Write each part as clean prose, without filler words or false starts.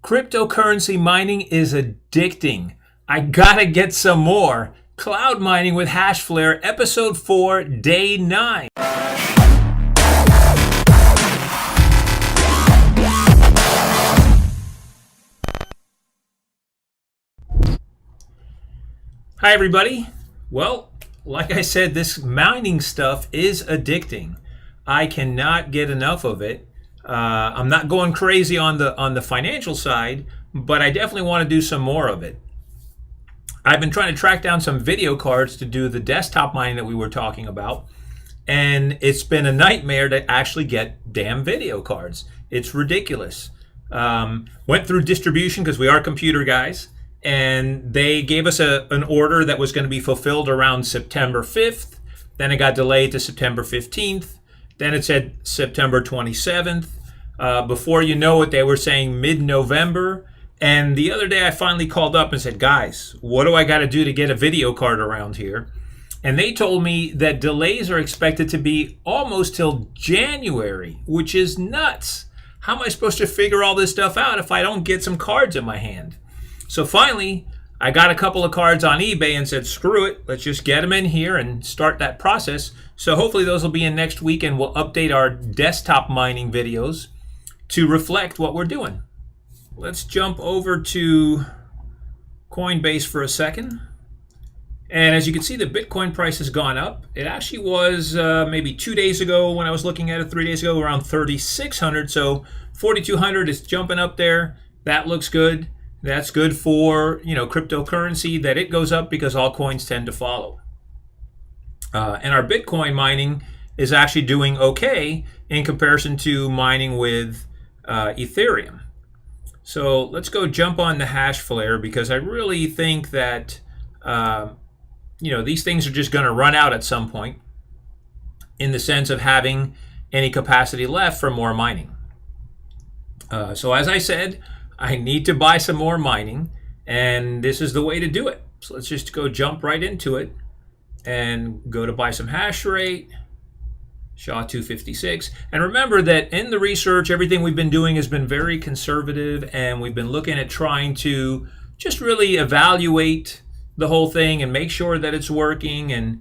Cryptocurrency mining is addicting. I gotta get some more. Cloud Mining with Hashflare, Episode 4, Day 9. Hi everybody. Well, like I said, this mining stuff is addicting. I cannot get enough of it. I'm not going crazy on the financial side, but I definitely want to do some more of it. I've been trying to track down some video cards to do the desktop mining that we were talking about, and it's been a nightmare to actually get damn video cards. It's ridiculous. Went through distribution because we are computer guys, and they gave us an order that was going to be fulfilled around September 5th. Then it got delayed to September 15th. Then it said September 27th. Before you know it, they were saying mid-November. And the other day I finally called up and said, guys, what do I got to do to get a video card around here? And they told me that delays are expected to be almost till January, which is nuts. How am I supposed to figure all this stuff out if I don't get some cards in my hand? So finally, I got a couple of cards on eBay and said, screw it, let's just get them in here and start that process. So hopefully those will be in next week, and we'll update our desktop mining videos to reflect what we're doing. Let's jump over to Coinbase for a second. And as you can see, the Bitcoin price has gone up. It actually was maybe 2 days ago when I was looking at it, 3 days ago, around 3,600. So 4,200 is jumping up there. That looks good. That's good for, cryptocurrency, that it goes up because all coins tend to follow. And our Bitcoin mining is actually doing okay in comparison to mining with Ethereum. So let's go jump on the Hashflare, because I really think that these things are just going to run out at some point, in the sense of having any capacity left for more mining. So as I said, I need to buy some more mining, and this is the way to do it. So let's just go jump right into it and go to buy some hash rate, SHA-256. And remember that in the research, everything we've been doing has been very conservative, and we've been looking at trying to just really evaluate the whole thing and make sure that it's working and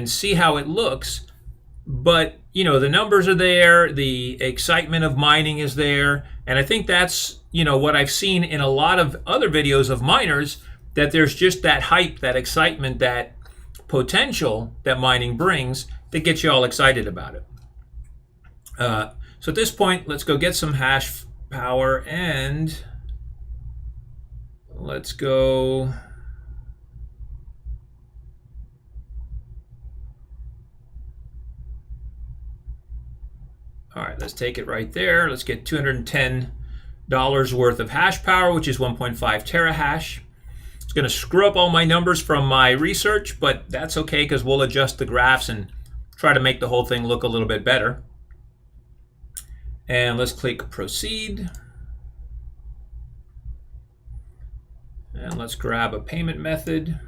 see how it looks. But the numbers are there, the excitement of mining is there, and I think that's what I've seen in a lot of other videos of miners, that there's just that hype, that excitement, that potential that mining brings that gets you all excited about it. So at this point, let's go get some hash power, and let's go. All right, let's take it right there. Let's get $210 worth of hash power, which is 1.5 terahash. It's going to screw up all my numbers from my research, but that's okay, because we'll adjust the graphs and try to make the whole thing look a little bit better. And let's click proceed. And let's grab a payment method.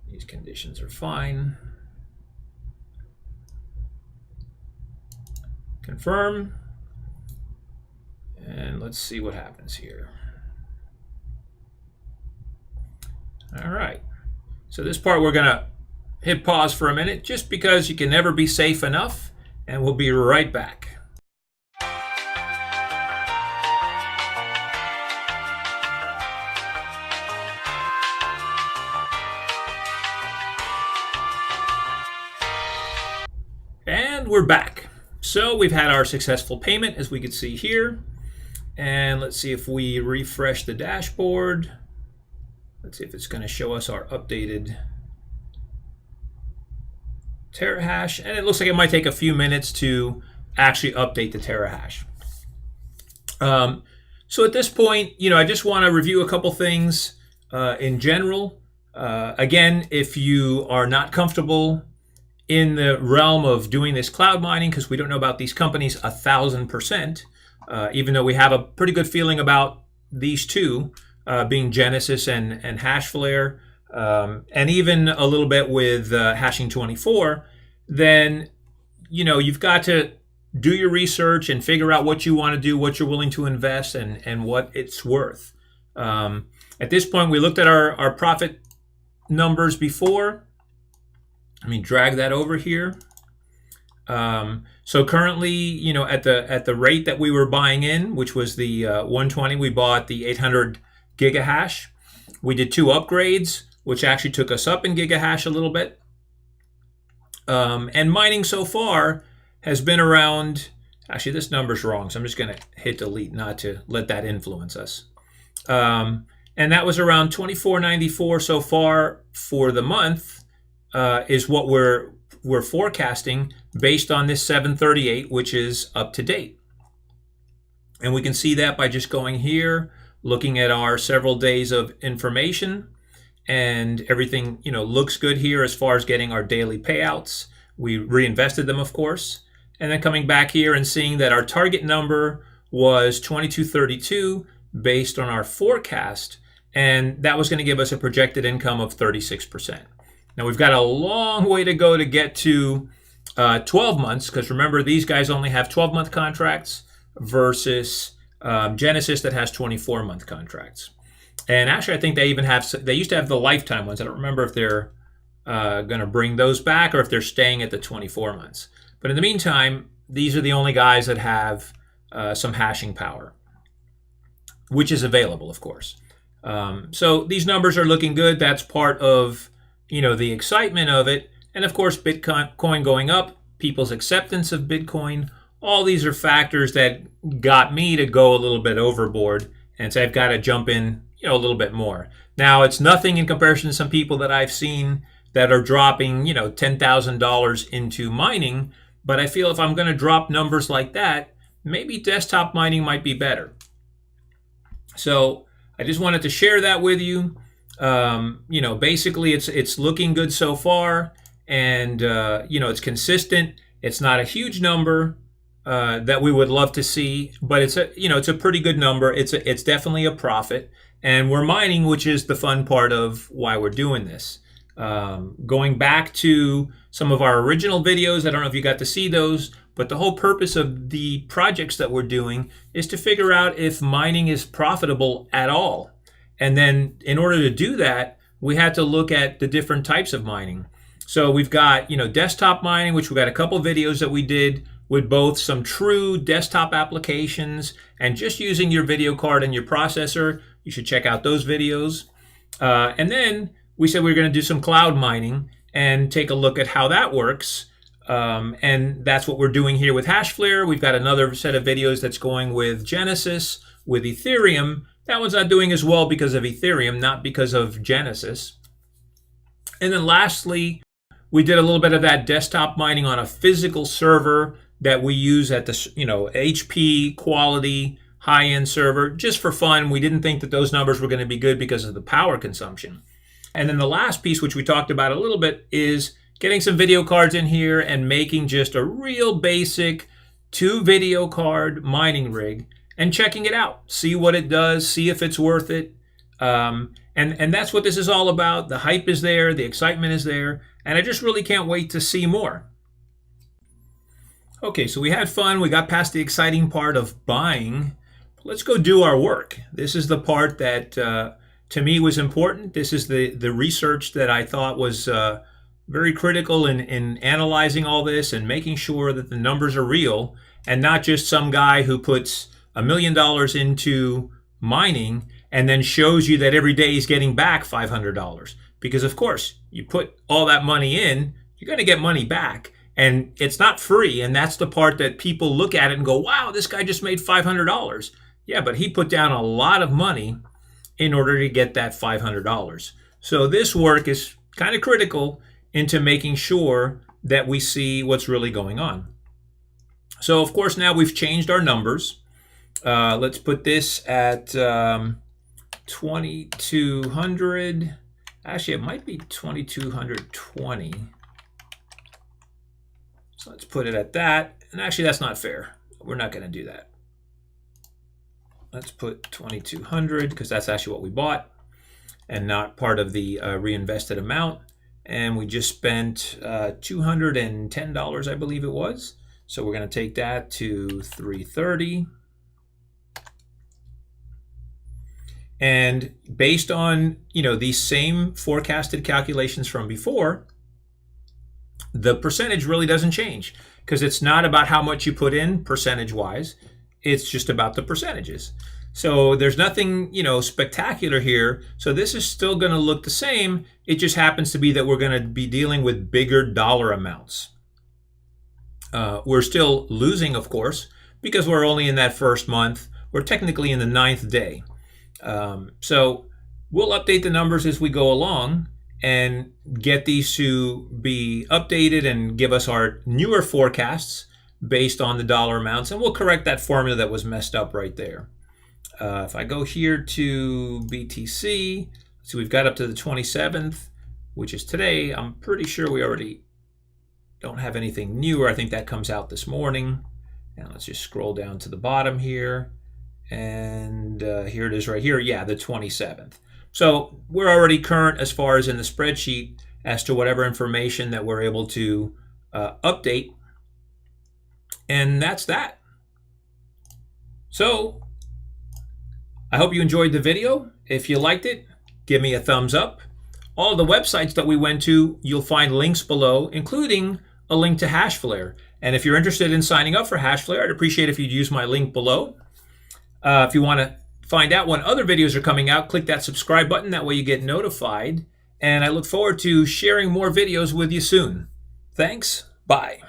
These conditions are fine. Confirm. And let's see what happens here. All right. So this part we're going to hit pause for a minute, just because you can never be safe enough, and we'll be right back. And we're back. So we've had our successful payment, as we can see here. And let's see if we refresh the dashboard. Let's see if it's going to show us our updated terahash. And it looks like it might take a few minutes to actually update the terahash. So at this point, I just want to review a couple things in general. Again, if you are not comfortable in the realm of doing this cloud mining, because we don't know about these companies 1,000%, even though we have a pretty good feeling about these two, being Genesis and Hashflare, and even a little bit with Hashing 24. then you've got to do your research and figure out what you want to do, what you're willing to invest, and what it's worth. At this point, we looked at our profit numbers before. Let me drag that over here. So currently, at the rate that we were buying in, which was the 120, we bought the 800 gigahash. We did 2 upgrades, which actually took us up in gigahash a little bit. And mining so far has been around, actually this number's wrong, so I'm just going to hit delete not to let that influence us. And that was around 24.94 so far for the month, is what we're forecasting based on this 738, which is up to date. And we can see that by just going here, looking at our several days of information, and everything looks good here as far as getting our daily payouts. We reinvested them, of course, and then coming back here and seeing that our target number was 2232 based on our forecast, and that was going to give us a projected income of 36%. Now we've got a long way to go to get to 12 months, because remember, these guys only have 12-month contracts versus Genesis that has 24-month contracts. And actually, I think they used to have the lifetime ones. I don't remember if they're going to bring those back or if they're staying at the 24 months. But in the meantime, these are the only guys that have some hashing power, which is available, of course. So these numbers are looking good. That's part of the excitement of it. And of course, Bitcoin going up, people's acceptance of Bitcoin. All these are factors that got me to go a little bit overboard and say I've got to jump in a little bit more. Now, it's nothing in comparison to some people that I've seen that are dropping $10,000 into mining, but I feel if I'm going to drop numbers like that, maybe desktop mining might be better. So I just wanted to share that with you. Basically it's looking good so far, and it's consistent. It's not a huge number that we would love to see, but it's a pretty good number. It's definitely a profit, and we're mining, which is the fun part of why we're doing this. Going back to some of our original videos, I don't know if you got to see those, but the whole purpose of the projects that we're doing is to figure out if mining is profitable at all. And then in order to do that, we had to look at the different types of mining. So we've got, desktop mining, which we've got a couple videos that we did with both some true desktop applications and just using your video card and your processor. You should check out those videos. And then we said we were going to do some cloud mining and take a look at how that works. And that's what we're doing here with Hashflare. We've got another set of videos that's going with Genesis, with Ethereum. That one's not doing as well because of Ethereum, not because of Genesis. And then lastly, we did a little bit of that desktop mining on a physical server that we use at the HP quality high-end server, just for fun. We didn't think that those numbers were going to be good because of the power consumption. And then the last piece, which we talked about a little bit, is getting some video cards in here and making just a real basic 2 video card mining rig and checking it out, see what it does, see if it's worth it. And that's what this is all about. The hype is there, the excitement is there, and I just really can't wait to see more. Okay, so we had fun. We got past the exciting part of buying. Let's go do our work. This is the part that to me was important. This is the research that I thought was very critical in analyzing all this and making sure that the numbers are real and not just some guy who puts $1 million into mining and then shows you that every day he's getting back $500. Because of course, you put all that money in, you're going to get money back. And it's not free. And that's the part that people look at it and go, wow, this guy just made $500. Yeah, but he put down a lot of money in order to get that $500. So this work is kind of critical into making sure that we see what's really going on. So of course, now we've changed our numbers. Let's put this at 2200. Actually, it might be 2220. So let's put it at that. And actually, that's not fair. We're not going to do that. Let's put 2200 because that's actually what we bought and not part of the reinvested amount. and we just spent $210, I believe it was. So we're going to take that to 330. And based on, these same forecasted calculations from before, the percentage really doesn't change, because it's not about how much you put in percentage-wise. It's just about the percentages. So there's nothing, spectacular here. So this is still going to look the same. It just happens to be that we're going to be dealing with bigger dollar amounts. We're still losing, of course, because we're only in that first month. We're technically in the 9th day. So we'll update the numbers as we go along and get these to be updated and give us our newer forecasts based on the dollar amounts. And we'll correct that formula that was messed up right there. If I go here to BTC, so we've got up to the 27th, which is today. I'm pretty sure we already don't have anything newer. I think that comes out this morning. And let's just scroll down to the bottom here. And here it is right here. Yeah, the 27th. So we're already current as far as in the spreadsheet as to whatever information that we're able to update. And that's that. So I hope you enjoyed the video. If you liked it, give me a thumbs up. All the websites that we went to, you'll find links below, including a link to Hashflare. And if you're interested in signing up for Hashflare, I'd appreciate if you'd use my link below. If you want to find out when other videos are coming out, click that subscribe button. That way you get notified. And I look forward to sharing more videos with you soon. Thanks. Bye.